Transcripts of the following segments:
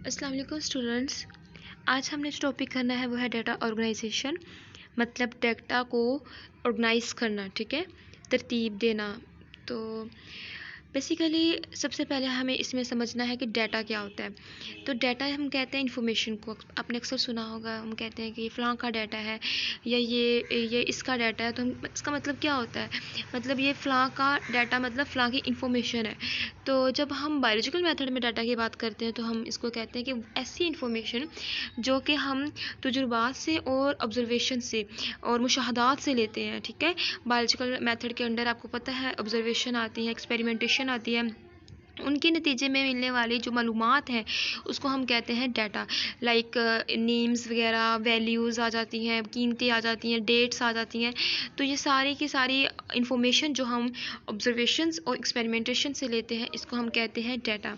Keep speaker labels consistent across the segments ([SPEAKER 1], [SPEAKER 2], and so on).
[SPEAKER 1] अस्सलाम वालेकुम स्टूडेंट्स। आज हमने जो टॉपिक करना है वो है डाटा ऑर्गेनाइजेशन, मतलब डाटा को ऑर्गेनाइज करना, ठीक है, तरतीब देना। तो बेसिकली सबसे पहले हमें इसमें समझना है कि डाटा क्या होता है। तो डाटा हम कहते हैं इन्फॉर्मेशन को, आपने अक्सर सुना होगा, हम कहते हैं कि ये फ़लाँ का डाटा है या ये इसका डाटा है। तो हम इसका मतलब क्या होता है, मतलब ये फ़लाँ का डाटा मतलब फ़लाँ की इन्फॉर्मेशन है। तो जब हम बायोलॉजिकल मेथड में डाटा की बात करते हैं तो हम इसको कहते हैं कि ऐसी इन्फॉर्मेशन जो कि हम तजुर्बात से और ऑब्जर्वेशन से और मुशाहदात से लेते हैं, ठीक है। बायोलॉजिकल मेथड के अंडर आपको पता है ऑब्जर्वेशन आती है, एक्सपेरिमेंटेशन आती है, उनके नतीजे में मिलने वाली जो मालूमात हैं उसको हम कहते हैं डाटा। लाइक नेम्स वगैरह, वैल्यूज़ आ जाती हैं, कीमतें आ जाती हैं, डेट्स आ जाती हैं। तो ये सारी की सारी इंफॉर्मेशन जो हम ऑब्जर्वेशंस और एक्सपेरिमेंटेशन से लेते हैं इसको हम कहते हैं डाटा।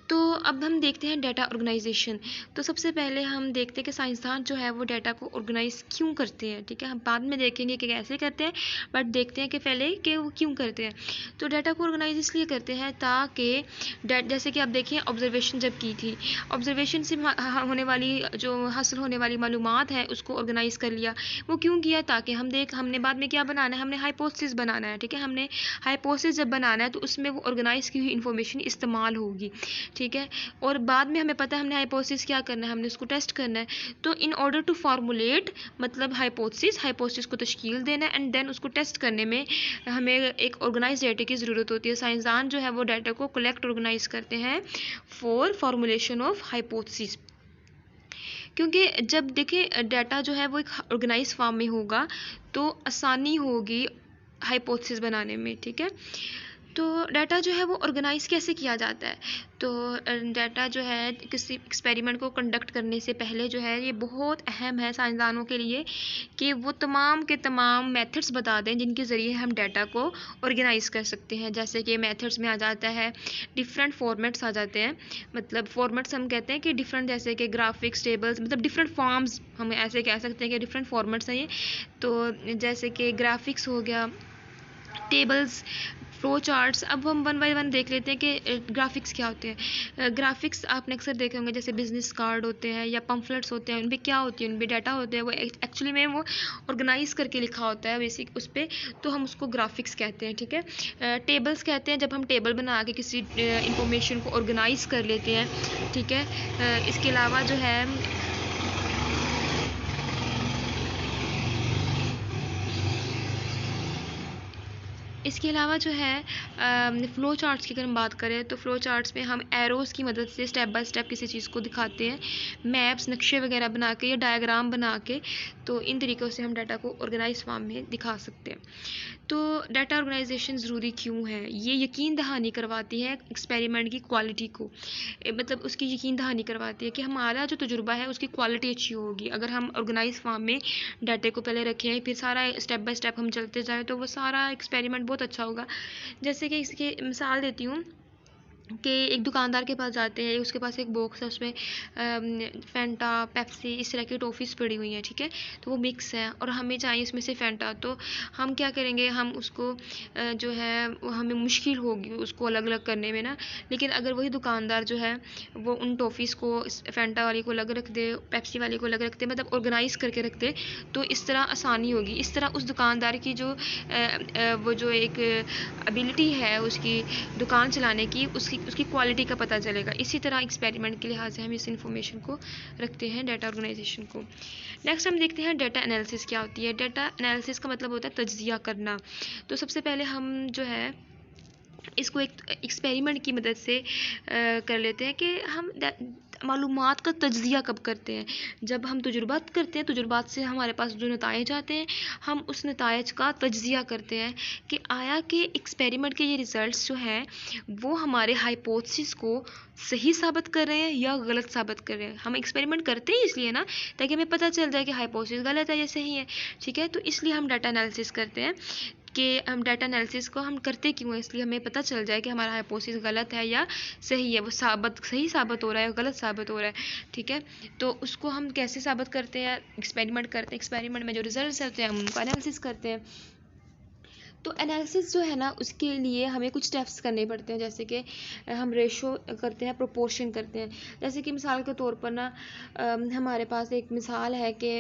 [SPEAKER 1] तो अब हम देखते हैं डाटा ऑर्गेनाइजेशन। तो सबसे पहले हम देखते हैं कि साइंसदान जो है वो डाटा को ऑर्गेनाइज क्यों करते हैं, ठीक है। हम बाद में देखेंगे कि कैसे करते हैं, बट देखते हैं कि पहले कि वो क्यों करते हैं। तो डाटा को ऑर्गेनाइज इसलिए करते हैं ताकि जैसे कि आप देखिए ऑब्जर्वेशन जब की थी, ऑब्जर्वेशन से होने वाली जो हासिल होने वाली मालूमात है उसको ऑर्गेनाइज कर लिया। वो क्यों किया, ताकि हमने बाद में क्या बनाना है, हमने हाइपोथेसिस बनाना है, ठीक है। हमने हाइपोथेसिस जब बनाना है तो उसमें वो ऑर्गेनाइज की हुई इंफॉर्मेशन इस्तेमाल होगी, ठीक है। और बाद में हमें पता है हमने हाइपोथेसिस क्या करना है, हमने उसको टेस्ट करना है। तो इन ऑर्डर टू फार्मूलेट मतलब हाइपोथेसिस को तश्कील देना एंड देन उसको टेस्ट करने में हमें एक ऑर्गेनाइज डाटा की ज़रूरत होती है। साइंसदान जो है वो डाटा को कलेक्ट ऑर्गेनाइज करते हैं फॉर फार्मूलेशन ऑफ हाइपोथेसिस। क्योंकि जब देखें डाटा जो है वो एक ऑर्गेनाइज फॉर्म में होगा तो आसानी होगी हाइपोथेसिस बनाने में, ठीक है। तो डाटा जो है वो ऑर्गेनाइज कैसे किया जाता है, तो डाटा जो है किसी एक्सपेरिमेंट को कंडक्ट करने से पहले जो है ये बहुत अहम है साइंसदानों के लिए कि वो तमाम के तमाम मेथड्स बता दें जिनके ज़रिए हम डाटा को ऑर्गेनाइज कर सकते हैं। जैसे कि मेथड्स में आ जाता है डिफरेंट फॉर्मेट्स आ जाते हैं, मतलब फॉर्मेट्स हम कहते हैं कि डिफरेंट, जैसे कि ग्राफिक्स, टेबल्स, मतलब डिफरेंट फॉर्म्स हम ऐसे कह सकते हैं कि डिफरेंट फॉर्मेट्स हैं ये। तो जैसे कि ग्राफिक्स हो गया, टेबल्स, फ्लो चार्ट्स। अब हम वन बाय वन देख लेते हैं कि ग्राफिक्स क्या होते हैं। ग्राफिक्स आपने अक्सर देखे होंगे, जैसे बिजनेस कार्ड होते हैं या पम्फलेट्स होते हैं, उन पर क्या होती है, उन पर डाटा होते हैं, वो एक्चुअली में वो ऑर्गेनाइज करके लिखा होता है बेसिक उस पर, तो हम उसको ग्राफिक्स कहते हैं, ठीक है। टेबल्स कहते हैं जब हम टेबल बना के किसी इंफॉर्मेशन को ऑर्गेनाइज कर लेते हैं, ठीक है। इसके अलावा जो है जो है फ़्लो चार्ट्स की अगर हम बात करें तो फ़्लो चार्ट्स में हम एरोज़ की मदद से स्टेप बाय स्टेप किसी चीज़ को दिखाते हैं, मैप्स, नक्शे वगैरह बना के या डायग्राम बना के। तो इन तरीक़ों से हम डाटा को ऑर्गेनाइज फॉर्म में दिखा सकते हैं। तो डाटा ऑर्गेनाइजेशन ज़रूरी क्यों है, ये यकीन दहानी करवाती है एक्सपेरिमेंट की क्वालिटी को, मतलब उसकी यकीन दहानी करवाती है कि हमारा जो तजुर्बा है उसकी क्वालिटी अच्छी होगी अगर हम ऑर्गेनाइज फॉर्म में डाटे को पहले रखें, फिर सारा स्टेप बाय स्टेप हम चलते जाएँ तो वो सारा एक्सपेरिमेंट बहुत अच्छा होगा। जैसे कि इसकी मिसाल देती हूँ कि एक दुकानदार के पास जाते हैं, उसके पास एक बॉक्स है, उसमें फैंटा, पेप्सी, इस तरह की टॉफ़ीज़ पड़ी हुई हैं, ठीक है। तो वो मिक्स है और हमें चाहिए इसमें से फैंटा, तो हम क्या करेंगे, हम उसको जो है हमें मुश्किल होगी उसको अलग अलग करने में ना। लेकिन अगर वही दुकानदार जो है वो उन टॉफ़ीज़ को फैंटा वाली को अलग रख दे, पेप्सी वाली को अलग रख दे, मतलब ऑर्गेनाइज़ करके रख दे, तो इस तरह आसानी होगी। इस तरह उस दुकानदार की जो वो जो एक एबिलिटी है उसकी दुकान चलाने की, उसकी क्वालिटी का पता चलेगा। इसी तरह एक्सपेरिमेंट के लिहाज से हम इस इंफॉर्मेशन को रखते हैं, डाटा ऑर्गेनाइजेशन को। नेक्स्ट हम देखते हैं डाटा एनालिसिस क्या होती है। डाटा एनालिसिस का मतलब होता है तज्जिया करना। तो सबसे पहले हम जो है इसको एक एक्सपेरिमेंट की मदद से कर लेते हैं कि हम मालूमात का तज्जिया कब करते हैं, जब हम तजुर्बात करते हैं, तजुर्बात से हमारे पास जो नताइज आते हैं हम उस नताइज का तज्जिया करते हैं कि आया कि एक्सपेरिमेंट के ये रिज़ल्ट्स जो हैं वो हमारे हाइपोथेसिस को सही साबित कर रहे हैं या गलत साबित कर रहे हैं। हम एक्सपेरिमेंट करते ही इसलिए ना ताकि हमें पता चल जाए कि हाइपोथेसिस गलत है या सही है, ठीक है। तो इसलिए हम डाटा एनालिसिस करते हैं कि हम डाटा एनालिसिस को हम करते क्यों हैं, इसलिए हमें पता चल जाए कि हमारा हाइपोथेसिस गलत है या सही है, वो सही साबित हो रहा है या गलत साबित हो रहा है, ठीक है। तो उसको हम कैसे साबित करते हैं, एक्सपेरिमेंट करते हैं, एक्सपेरिमेंट में जो रिजल्ट्स होते हैं हम उनका एनालिसिस करते हैं। तो एनालिसिस जो है ना उसके लिए हमें कुछ स्टेप्स करने पड़ते हैं, जैसे कि हम रेशो करते हैं, प्रोपोर्शन करते हैं। जैसे कि मिसाल के तौर पर ना हमारे पास एक मिसाल है कि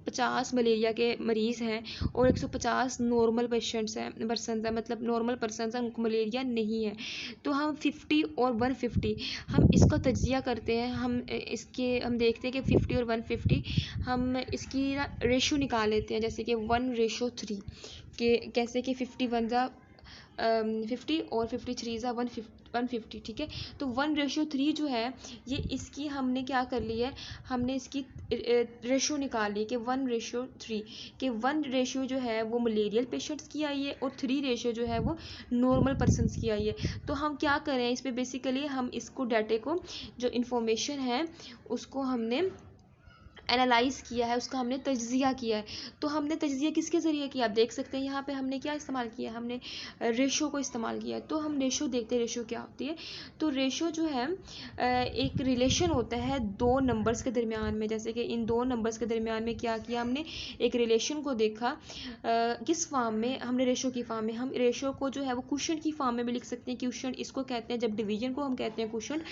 [SPEAKER 1] 50 मलेरिया के मरीज़ हैं और 150 नॉर्मल पेशेंट्स हैं, पर्सन हैं, मतलब नॉर्मल पर्सन हैं, उनको मलेरिया नहीं है। तो हम 50 और 150 हम इसका तज्जिया करते हैं, हम देखते हैं कि 50 और 150 हम इसकी ना रेशो निकाल लेते हैं, जैसे कि 1:3 के कैसे कि 51 ज़ा 50 और 53 ज़ा 150, ठीक है। तो 1:3 जो है ये इसकी हमने क्या कर ली है, हमने इसकी रेशो निकाल ली कि 1:3 कि 1 रेशो जो है वो मलेरियल पेशेंट्स की आई है और 3 रेशो जो है वो नॉर्मल पर्सनस की आई है। तो हम क्या करें इस पर, बेसिकली हम इसको डाटे को जो इन्फॉर्मेशन है उसको हमने एनालाइज़ किया है, उसका हमने तज्जिया किया है। तो हमने तज्जिया किसके ज़रिए किया, आप देख सकते हैं यहाँ पे हमने क्या इस्तेमाल किया, हमने रेशो को इस्तेमाल किया। तो हम रेशो देखते हैं, रेशो क्या होती है। तो रेशो जो है एक रिलेशन होता है दो नंबर्स के दरमियान में, जैसे कि इन दो नंबर्स के दरमियान में क्या किया हमने, एक रिलेशन को देखा। किस फॉर्म में, हमने रेशो की फॉर्म में, हम रेशो को जो है वो क्वोशंट की फॉर्म में भी लिख सकते हैं। क्वोशंट इसको कहते हैं, जब डिवीजन को हम कहते हैं क्वोशंट,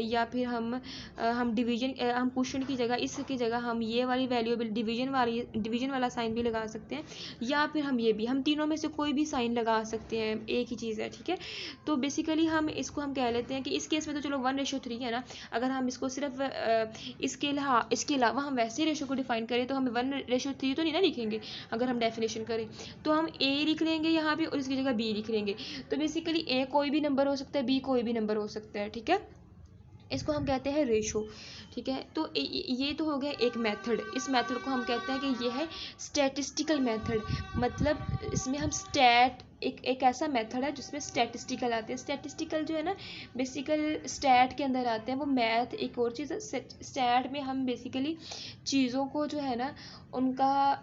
[SPEAKER 1] या फिर हम डिवीजन, हम क्वोशंट की जगह, इसकी जगह हम ये वाली वैल्यूएबल डिवीजन वाला साइन भी लगा सकते हैं, या फिर हम तीनों में से कोई भी साइन लगा सकते हैं, एक ही चीज़ है, ठीक है। तो बेसिकली हम कह लेते हैं कि इस केस में तो चलो 1:3 है ना, अगर हम इसको सिर्फ इसके अलावा हम वैसे रेशो को डिफाइन करें तो हम 1:3 तो नहीं ना लिखेंगे। अगर हम डेफिनेशन करें तो हम ए लिख लेंगे यहाँ पे और इसकी जगह बी लिख लेंगे। तो बेसिकली ए कोई भी नंबर हो सकता है, बी कोई भी नंबर हो सकता है, ठीक है। इसको हम कहते हैं रेशो, ठीक है। तो ये तो हो गया एक मेथड। इस मेथड को हम कहते हैं कि ये है स्टैटिस्टिकल मेथड, मतलब इसमें हम एक ऐसा मेथड है जिसमें स्टैटिस्टिकल आते हैं। स्टैटिस्टिकल जो है ना, बेसिकल स्टैट के अंदर आते हैं, वो मैथ एक और चीज़ है। स्टैट में हम बेसिकली चीज़ों को जो है ना उनका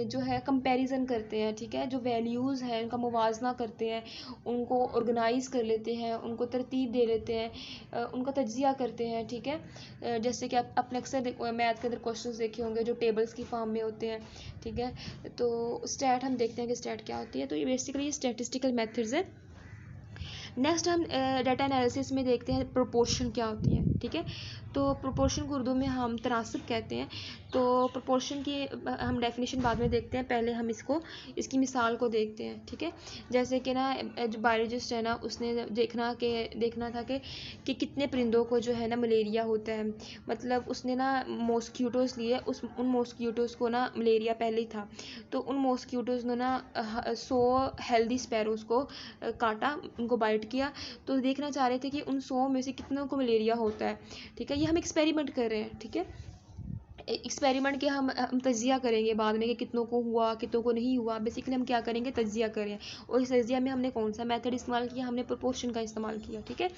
[SPEAKER 1] जो है कंपैरिजन करते हैं, ठीक है। जो वैल्यूज़ हैं उनका मुवाजना करते हैं, उनको ऑर्गेनाइज कर लेते हैं, उनको तरतीब दे लेते हैं, उनका तज्जिया करते हैं, ठीक है। जैसे कि आपने अक्सर मैथ के अंदर क्वेश्चंस देखे होंगे जो टेबल्स की फॉर्म में होते हैं, ठीक है। तो स्टैट हम देखते हैं कि स्टैट क्या होती है। तो ये बेसिकली स्टैटिस्टिकल मेथड्स है। नेक्स्ट हम डाटा एनालिसिस में देखते हैं प्रोपोर्शन क्या होती है, ठीक है। तो प्रोपोर्शन को उर्दू में हम तनासब कहते हैं। तो प्रोपोर्शन की हम डेफिनेशन बाद में देखते हैं, पहले हम इसकी मिसाल को देखते हैं, ठीक है। जैसे कि ना जो बायोलॉजिस्ट है ना उसने देखना था कि कितने परिंदों को जो है ना मलेरिया होता है। मतलब उसने ना मॉस्क्यूटोज़ लिए, उन मॉस्क्यूटोज़ को ना मलेरिया पहले ही था। तो उन मॉस्क्यूटोज़ ने ना 100 हेल्दी स्पैरोज़ को काटा, उनको बाइट किया। तो देखना चाह रहे थे कि उन 100 में से कितनों को मलेरिया होता है, ठीक है। ये हम एक्सपेरिमेंट कर रहे हैं, ठीक है। एक्सपेरिमेंट के हम तज्जिया करेंगे बाद में कि कितनों को हुआ कितनों को नहीं हुआ। बेसिकली हम क्या करेंगे, तज्जिया करें। और इस तज्जिया में हमने कौन सा मेथड इस्तेमाल किया, हमने प्रोपोर्शन का इस्तेमाल किया, ठीक है।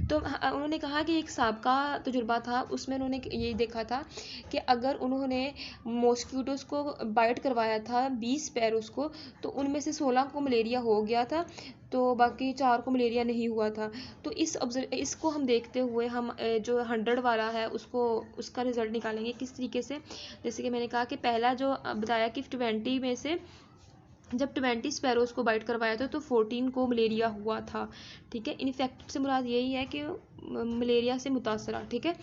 [SPEAKER 1] तो उन्होंने कहा कि एक साबका तजुर्बा था, उसमें उन्होंने ये देखा था कि अगर उन्होंने मॉस्क्यूटोज़ को बाइट करवाया था 20 पैरोस को, तो उनमें से 16 को मलेरिया हो गया था, तो बाकी 4 को मलेरिया नहीं हुआ था। तो इसको हम देखते हुए हम जो 100 वाला है उसका रिज़ल्ट निकालेंगे किस तरीके से। जैसे कि मैंने कहा कि पहला जो बताया कि 20 में से जब 20 स्पैरोज़ को बाइट करवाया था तो 14 को मलेरिया हुआ था, ठीक है। इन्फेक्टेड से मुराद यही है कि मलेरिया से मुतासरा, ठीक है,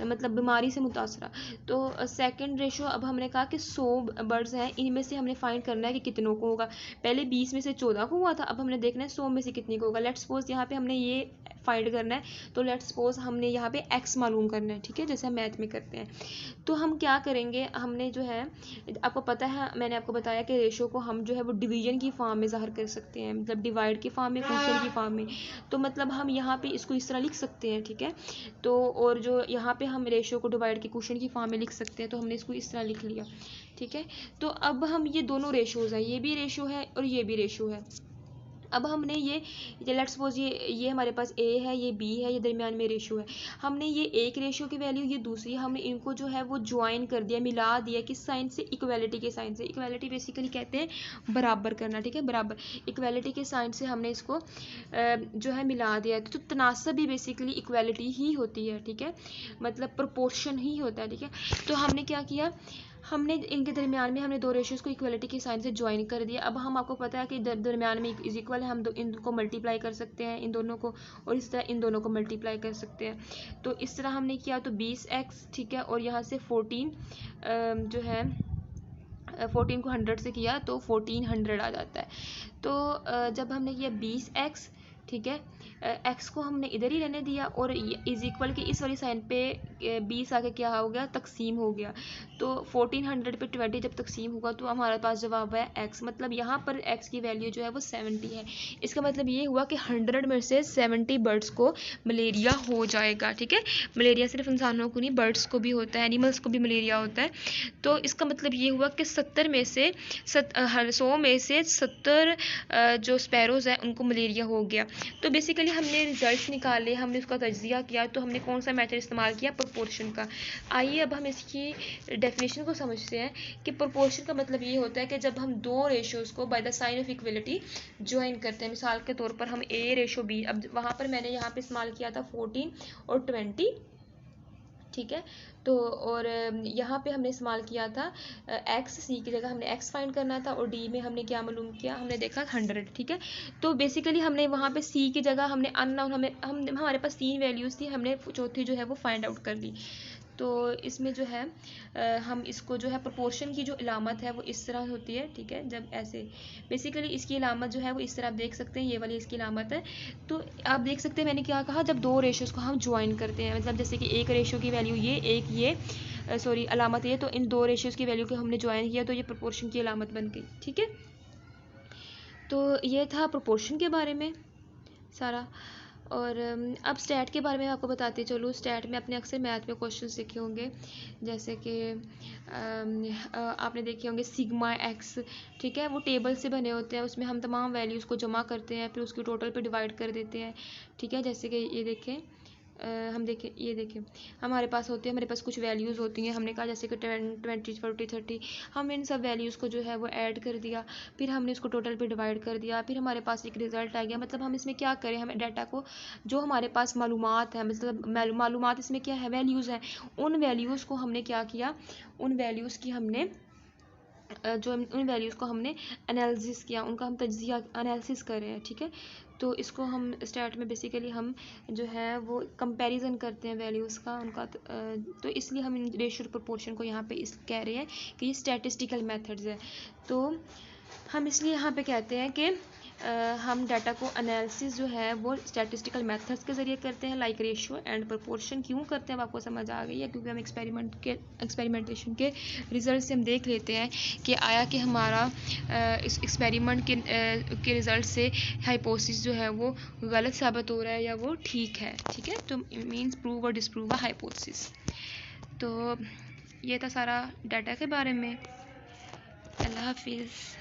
[SPEAKER 1] मतलब बीमारी से मुतासरा। तो सेकंड रेशो अब हमने कहा कि 100 बर्ड्स हैं, इनमें से हमने फाइंड करना है कि कितनों को होगा। पहले 20 में से 14 को हुआ था, अब हमने देखना है 100 में से कितने को होगा। लेट्स सपोज यहाँ पे हमने ये फाइंड करना है, तो लेट्स सपोज हमने यहाँ पे x मालूम करना है, ठीक है, जैसे हम मैथ में करते हैं। तो हम क्या करेंगे, हमने जो है आपको पता है, मैंने आपको बताया कि रेशो को हम जो है वो डिवीजन की फॉर्म में ज़ाहिर कर सकते हैं, मतलब डिवाइड की फॉर्म में, क्वोशंट की फॉर्म में। तो मतलब हम यहाँ पे इसको इस तरह लिख सकते हैं, ठीक है। तो और जो यहाँ पे हम रेशो को डिवाइड की क्वोशंट की फॉर्म में लिख सकते हैं, तो हमने इसको इस तरह लिख लिया, ठीक है। तो अब हम ये दोनों रेशोज़ हैं, ये भी रेशो है और ये भी रेशो है। अब हमने ये लेट्स सपोज ये हमारे पास ए है, ये बी है, ये दरमियान में रेशो है। हमने ये एक रेशो की वैल्यू, ये दूसरी, हमने इनको जो है वो ज्वाइन कर दिया, मिला दिया किस साइन से, इक्वालिटी के साइन से। इक्वालिटी बेसिकली कहते हैं बराबर करना, ठीक है, बराबर। इक्वालिटी के साइन से हमने इसको जो है मिला दिया। तो तनासब भी बेसिकली इक्वालिटी ही होती है, ठीक है, मतलब प्रोपोर्शन ही होता है, ठीक है। तो हमने क्या किया, हमने इनके दरमियान में हमने दो रेशियोज़ को इक्वलिटी के साइन से ज्वाइन कर दिया। अब हम आपको पता है कि दरमियान में इज इक्वल है, हम इनको मल्टीप्लाई कर सकते हैं इन दोनों को, और इस तरह इन दोनों को मल्टीप्लाई कर सकते हैं। तो इस तरह हमने किया तो 20x, ठीक है, और यहाँ से 14 जो है 14 को 100 से किया तो 1400 आ जाता है। तो जब हमने किया 20x, ठीक है, x को हमने इधर ही रहने दिया और इज इक्वल के इस वाली साइन पे 20 आके क्या हो गया, तकसीम हो गया। तो 1400 पे 20 जब तकसीम होगा तो हमारे पास जवाब है x। मतलब यहाँ पर x की वैल्यू जो है वो 70 है। इसका मतलब ये हुआ कि 100 में से 70 बर्ड्स को मलेरिया हो जाएगा, ठीक है। मलेरिया सिर्फ इंसानों को नहीं, बर्ड्स को भी होता है, एनिमल्स को भी मलेरिया होता है। तो इसका मतलब ये हुआ कि 100 में से 100 में से 70 जो स्पैरोज़ हैं उनको मलेरिया हो गया। तो बेसिकली हमने रिजल्ट्स निकाले, हमने उसका तज्जिया किया, तो हमने कौन सा मेथड इस्तेमाल किया, प्रोपोर्शन का। आइए अब हम इसकी डेफिनेशन को समझते हैं कि प्रोपोर्शन का मतलब ये होता है कि जब हम दो रेशियोज़ को by the sign of equality join करते हैं। मिसाल के तौर पर हम A/B, अब वहाँ पर मैंने यहाँ पे इस्तेमाल किया था 14 और 20, ठीक है। तो और यहाँ पे हमने इस्तेमाल किया था x, c की जगह हमने x फाइंड करना था, और d में हमने क्या मालूम किया, हमने देखा 100, ठीक है। तो बेसिकली हमने वहाँ पे c की जगह हमने अननोन, हमारे पास 3 वैल्यूज़ थी, हमने चौथी जो है वो फाइंड आउट कर ली। तो इसमें जो है हम इसको जो है प्रोपोर्शन की जो अलामत है वो इस तरह होती है, ठीक है। जब ऐसे बेसिकली इसकी अलामत जो है वो इस तरह आप देख सकते हैं, ये वाली इसकी अलामत है। तो आप देख सकते हैं मैंने क्या कहा, जब दो रेशियोज़ को हम ज्वाइन करते हैं, मतलब जैसे कि एक रेशियो की वैल्यू ये, एक ये सॉरी अलामत ये, तो इन दो रेशियोज़ की वैल्यू को हमने ज्वाइन किया तो ये प्रोपोर्शन की अलामत बन गई, ठीक है। तो ये था प्रोपोर्शन के बारे में सारा। और अब स्टैट के बारे में आपको बताते चलो। स्टैट में अपने अक्सर मैथ में क्वेश्चंस देखे होंगे, जैसे कि आपने देखे होंगे सिग्मा एक्स, ठीक है, वो टेबल से बने होते हैं, उसमें हम तमाम वैल्यूज़ को जमा करते हैं, फिर उसकी टोटल पे डिवाइड कर देते हैं, ठीक है। जैसे कि ये देखें, हम देखें, ये देखें, हमारे पास होते हैं, हमारे पास कुछ वैल्यूज़ होती हैं, हमने कहा जैसे कि 10, 20, 40, 30, हम इन सब वैल्यूज़ को जो है वो ऐड कर दिया, फिर हमने उसको टोटल पे डिवाइड कर दिया, फिर हमारे पास एक रिज़ल्ट आ गया। मतलब हम इसमें क्या करें, हमें डाटा को जो हमारे पास मालूमात है, मतलब मालूमात इसमें क्या है, वैल्यूज़ हैं, उन वैल्यूज़ को हमने क्या किया, उन वैल्यूज़ की हमने जो उन वैल्यूज़ को हमने एनालिसिस किया, उनका हम तज्जिया एनालिसिस कर रहे हैं, ठीक है। तो इसको हम स्टैट में बेसिकली हम जो है वो कंपैरिजन करते हैं वैल्यूज़ का, उनका तो इसलिए हम इन रेशियो प्रोपोर्शन को यहाँ पे इस कह रहे हैं कि ये स्टैटिस्टिकल मेथड्स है। तो हम इसलिए यहाँ पे कहते हैं कि हम डाटा को एनालिसिस जो है वो स्टैटिस्टिकल मेथड्स के ज़रिए करते हैं, लाइक रेशियो एंड प्रोपोर्शन। क्यों करते हैं अब आपको समझ आ गई है, क्योंकि हम एक्सपेरिमेंटेशन के रिज़ल्ट से हम देख लेते हैं कि आया कि हमारा इस एक्सपेरिमेंट के रिज़ल्ट से हाइपोथेसिस जो है वो गलत साबित हो रहा है या वो ठीक है, ठीक है। तो मीन्स प्रूव और डिसप्रूव अ हाइपोथेसिस। तो ये था सारा डाटा के बारे में। अल्लाह हाफिज़।